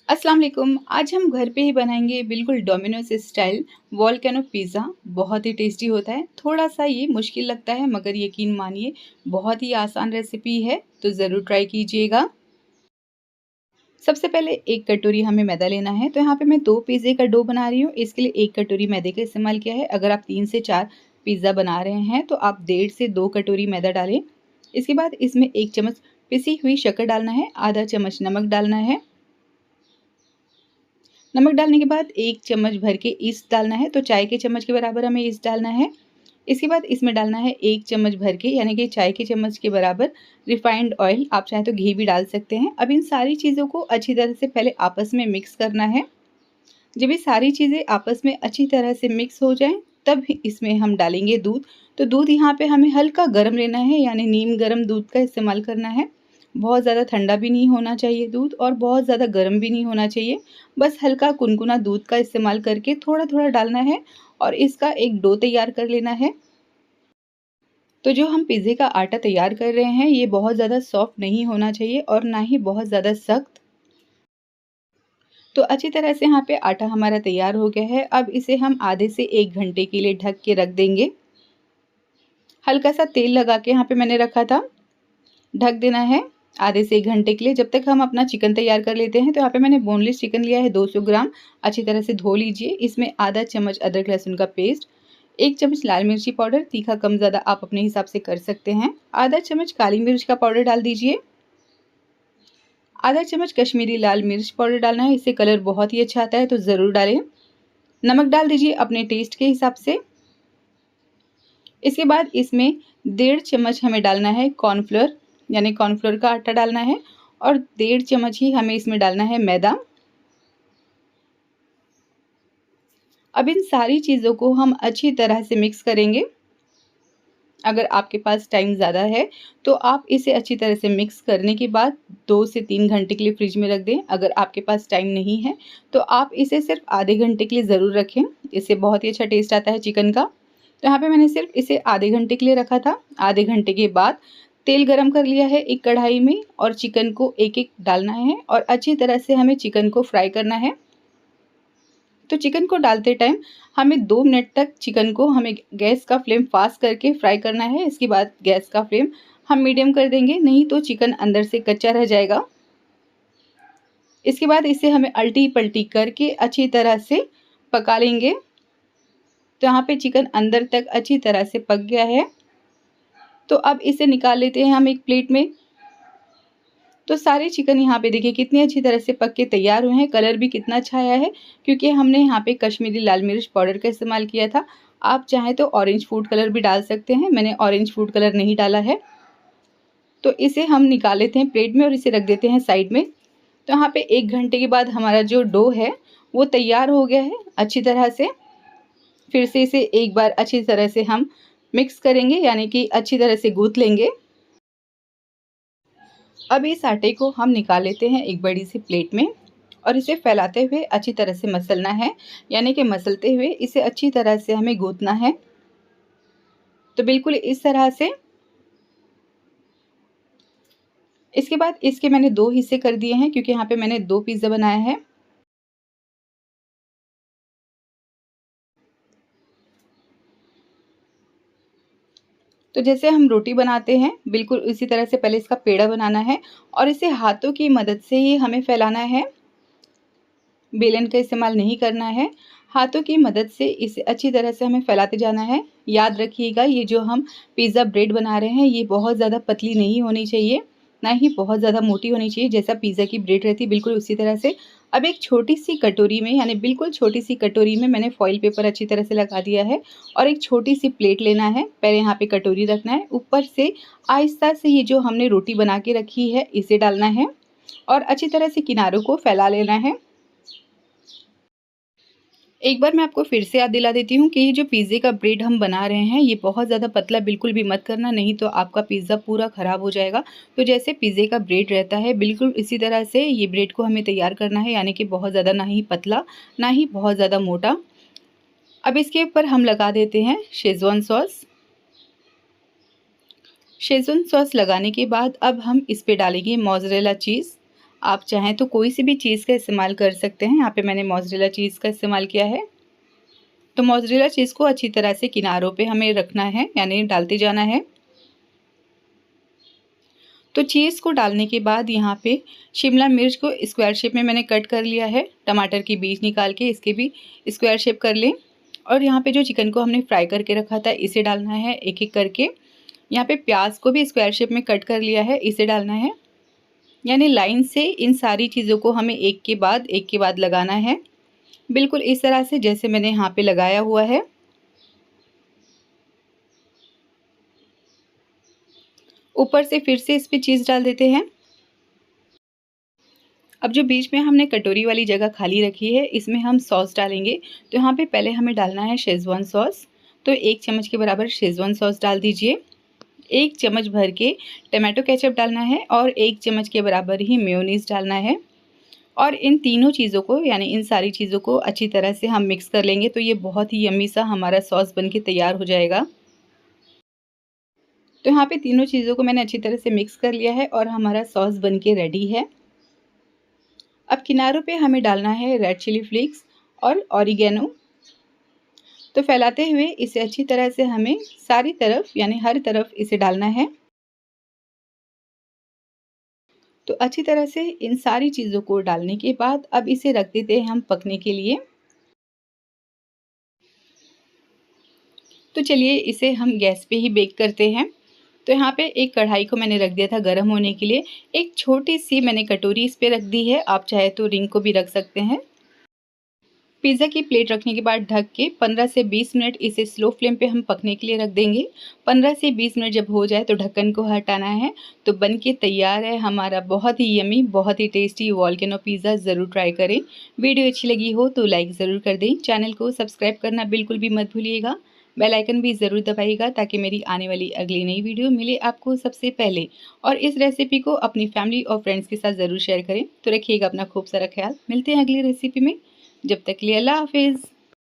अस्सलाम वालेकुम। आज हम घर पे ही बनाएंगे बिल्कुल डोमिनोज स्टाइल वोल्केनो पिज़्ज़ा। बहुत ही टेस्टी होता है। थोड़ा सा ये मुश्किल लगता है मगर यकीन मानिए बहुत ही आसान रेसिपी है, तो ज़रूर ट्राई कीजिएगा। सबसे पहले एक कटोरी हमें मैदा लेना है। तो यहाँ पे मैं 2 पिज़्ज़े का डो बना रही हूँ, इसके लिए 1 कटोरी मैदे का इस्तेमाल किया है। अगर आप 3 से 4 पिज़्ज़ा बना रहे हैं तो आप 1.5 से 2 कटोरी मैदा डालें। इसके बाद इसमें 1 चम्मच पिसी हुई शक्कर डालना है, आधा चम्मच नमक डालना है। नमक डालने के बाद 1 चम्मच भर के ईस्ट डालना है, तो चाय के चम्मच के बराबर हमें ईस्ट डालना है। इसके बाद इसमें डालना है 1 चम्मच भर के यानी कि चाय के चम्मच के बराबर रिफाइंड ऑयल, आप चाहें तो घी भी डाल सकते हैं। अब इन सारी चीज़ों को अच्छी तरह से पहले आपस में मिक्स करना है। जब ये सारी चीज़ें आपस में अच्छी तरह से मिक्स हो जाएँ, तब इसमें हम डालेंगे दूध। तो दूध यहाँ पे हमें हल्का गर्म लेना है, यानी नीम गर्म दूध का इस्तेमाल करना है। बहुत ज़्यादा ठंडा भी नहीं होना चाहिए दूध और बहुत ज़्यादा गर्म भी नहीं होना चाहिए। बस हल्का कुनकुना दूध का इस्तेमाल करके थोड़ा-थोड़ा डालना है और इसका एक डो तैयार कर लेना है। तो जो हम पिज़्ज़े का आटा तैयार कर रहे हैं, ये बहुत ज़्यादा सॉफ्ट नहीं होना चाहिए और ना ही बहुत ज़्यादा सख्त। तो अच्छी तरह से यहाँ पे आटा हमारा तैयार हो गया है। अब इसे हम आधे से 1 घंटे के लिए ढक के रख देंगे। हल्का सा तेल लगा के यहाँ पे मैंने रखा था। ढक देना है आधे से 1 घंटे के लिए, जब तक हम अपना चिकन तैयार कर लेते हैं। तो यहाँ पे मैंने बोनलेस चिकन लिया है 200 ग्राम। अच्छी तरह से धो लीजिए। इसमें आधा चम्मच अदरक लहसुन का पेस्ट, 1 चम्मच लाल मिर्ची पाउडर, तीखा कम ज़्यादा आप अपने हिसाब से कर सकते हैं। आधा चम्मच काली मिर्च का पाउडर डाल दीजिए। आधा चम्मच कश्मीरी लाल मिर्च पाउडर डालना है, इससे कलर बहुत ही अच्छा आता है, तो ज़रूर डालें। नमक डाल दीजिए अपने टेस्ट के हिसाब से। इसके बाद इसमें 1.5 चम्मच हमें डालना है कॉर्नफ्लोर, यानी कॉर्नफ्लोर का आटा डालना है और 1.5 चम्मच ही हमें इसमें डालना है मैदा। अब इन सारी चीज़ों को हम अच्छी तरह से मिक्स करेंगे। अगर आपके पास टाइम ज़्यादा है तो आप इसे अच्छी तरह से मिक्स करने के बाद 2 से 3 घंटे के लिए फ्रिज में रख दें। अगर आपके पास टाइम नहीं है तो आप इसे सिर्फ आधे घंटे के लिए ज़रूर रखें, इससे बहुत ही अच्छा टेस्ट आता है चिकन का। तो यहाँ पे मैंने सिर्फ इसे आधे घंटे के लिए रखा था। आधे घंटे के बाद तेल गरम कर लिया है एक कढ़ाई में और चिकन को एक-एक डालना है और अच्छी तरह से हमें चिकन को फ्राई करना है। तो चिकन को डालते टाइम हमें 2 मिनट तक चिकन को हमें गैस का फ्लेम फास्ट करके फ्राई करना है। इसके बाद गैस का फ्लेम हम मीडियम कर देंगे, नहीं तो चिकन अंदर से कच्चा रह जाएगा। इसके बाद इसे हमें अल्टी-पल्टी करके अच्छी तरह से पका लेंगे। तो यहाँ पे चिकन अंदर तक अच्छी तरह से पक गया है। तो अब इसे निकाल लेते हैं हम एक प्लेट में। तो सारे चिकन यहाँ पे देखिए कितनी अच्छी तरह से पक के तैयार हुए हैं। कलर भी कितना अच्छा आया है, क्योंकि हमने यहाँ पे कश्मीरी लाल मिर्च पाउडर का इस्तेमाल किया था। आप चाहें तो ऑरेंज फूड कलर भी डाल सकते हैं, मैंने ऑरेंज फूड कलर नहीं डाला है। तो इसे हम निकाल लेते हैं प्लेट में और इसे रख देते हैं साइड में। तो यहाँ पे 1 घंटे के बाद हमारा जो डो है वो तैयार हो गया है अच्छी तरह से। फिर से इसे एक बार अच्छी तरह से हम मिक्स करेंगे, यानी कि अच्छी तरह से गूँथ लेंगे। अब इस आटे को हम निकाल लेते हैं एक बड़ी सी प्लेट में और इसे फैलाते हुए अच्छी तरह से मसलना है, यानी कि मसलते हुए इसे अच्छी तरह से हमें गूँथना है। तो बिल्कुल इस तरह से। इसके बाद इसके मैंने 2 हिस्से कर दिए हैं, क्योंकि यहाँ पे मैंने 2 पिज़्ज़ा बनाया है। तो जैसे हम रोटी बनाते हैं बिल्कुल उसी तरह से पहले इसका पेड़ा बनाना है और इसे हाथों की मदद से ही हमें फैलाना है। बेलन का इस्तेमाल नहीं करना है। हाथों की मदद से इसे अच्छी तरह से हमें फैलाते जाना है। याद रखिएगा, ये जो हम पिज़्ज़ा ब्रेड बना रहे हैं ये बहुत ज़्यादा पतली नहीं होनी चाहिए, ना ही बहुत ज़्यादा मोटी होनी चाहिए। जैसा पिज़्ज़ा की ब्रेड रहती है बिल्कुल उसी तरह से। अब एक छोटी-सी कटोरी में, यानी बिल्कुल छोटी-सी कटोरी में मैंने फॉइल पेपर अच्छी तरह से लगा दिया है और एक छोटी-सी प्लेट लेना है। पहले यहाँ पे कटोरी रखना है, ऊपर से आहिस्ता से ये जो हमने रोटी बना के रखी है इसे डालना है और अच्छी तरह से किनारों को फैला लेना है। एक बार मैं आपको फिर से याद दिला देती हूँ कि ये जो पिज़्ज़े का ब्रेड हम बना रहे हैं ये बहुत ज़्यादा पतला बिल्कुल भी मत करना, नहीं तो आपका पिज़्ज़ा पूरा ख़राब हो जाएगा। तो जैसे पिज़्ज़े का ब्रेड रहता है बिल्कुल इसी तरह से ये ब्रेड को हमें तैयार करना है, यानी कि बहुत ज़्यादा ना ही पतला ना ही बहुत ज़्यादा मोटा। अब इसके ऊपर हम लगा देते हैं शेज़वान सॉस। शेज़वान सॉस लगाने के बाद अब हम इस पे डालेंगे मोज़रेला चीज़। आप चाहें तो कोई सी भी चीज़ का इस्तेमाल कर सकते हैं। यहाँ पे मैंने मोज़रेला चीज़ का इस्तेमाल किया है। तो मोज़रेला चीज़ को अच्छी तरह से किनारों पे हमें रखना है, यानी डालते जाना है। तो चीज़ को डालने के बाद यहाँ पे शिमला मिर्च को स्क्वायर शेप में मैंने कट कर लिया है। टमाटर की बीज निकाल के इसके भी स्क्वायर शेप कर लें। और यहाँ पे जो चिकन को हमने फ्राई करके रखा था इसे डालना है एक एक करके। यहाँ पे प्याज को भी स्क्वायर शेप में कट कर लिया है, इसे डालना है। यानी लाइन से इन सारी चीज़ों को हमें एक के बाद लगाना है, बिल्कुल इस तरह से जैसे मैंने यहाँ पे लगाया हुआ है। ऊपर से फिर से इस पे चीज़ डाल देते हैं। अब जो बीच में हमने कटोरी वाली जगह खाली रखी है इसमें हम सॉस डालेंगे। तो यहाँ पे पहले हमें डालना है शेज़वान सॉस। तो 1 चम्मच के बराबर शेज़वान सॉस डाल दीजिए। 1 चम्मच भर के टमाटो केचप डालना है और 1 चम्मच के बराबर ही मेयोनीज़ डालना है। और इन तीनों चीज़ों को, यानी इन सारी चीज़ों को अच्छी तरह से हम मिक्स कर लेंगे। तो ये बहुत ही यम्मी सा हमारा सॉस बन के तैयार हो जाएगा। तो यहाँ पे तीनों चीज़ों को मैंने अच्छी तरह से मिक्स कर लिया है और हमारा सॉस बन के रेडी है। अब किनारों पे हमें डालना है रेड चिली फ्लेक्स और ऑरिगेनो। तो फैलाते हुए इसे अच्छी तरह से हमें सारी तरफ, यानी हर तरफ इसे डालना है। तो अच्छी तरह से इन सारी चीज़ों को डालने के बाद अब इसे रख देते हैं हम पकने के लिए। तो चलिए इसे हम गैस पे ही बेक करते हैं। तो यहाँ पे एक कढ़ाई को मैंने रख दिया था गर्म होने के लिए। एक छोटी सी मैंने कटोरी इस पे रख दी है, आप चाहे तो रिंग को भी रख सकते हैं। पिज़्ज़ा की प्लेट रखने के बाद ढक के 15 से 20 मिनट इसे स्लो फ्लेम पे हम पकने के लिए रख देंगे। 15 से 20 मिनट जब हो जाए तो ढक्कन को हटाना है। तो बन के तैयार है हमारा बहुत ही यमी, बहुत ही टेस्टी वोल्केनो पिज़्ज़ा। ज़रूर ट्राई करें। वीडियो अच्छी लगी हो तो लाइक ज़रूर कर दें। चैनल को सब्सक्राइब करना बिल्कुल भी मत भूलिएगा। बेल आइकन भी ज़रूर दबाइएगा ताकि मेरी आने वाली अगली नई वीडियो मिले आपको सबसे पहले। और इस रेसिपी को अपनी फैमिली और फ्रेंड्स के साथ ज़रूर शेयर करें। तो रखिएगा अपना खूब सारा ख्याल। मिलते हैं अगली रेसिपी में। जब तक के लिए अल्लाह हाफिज़।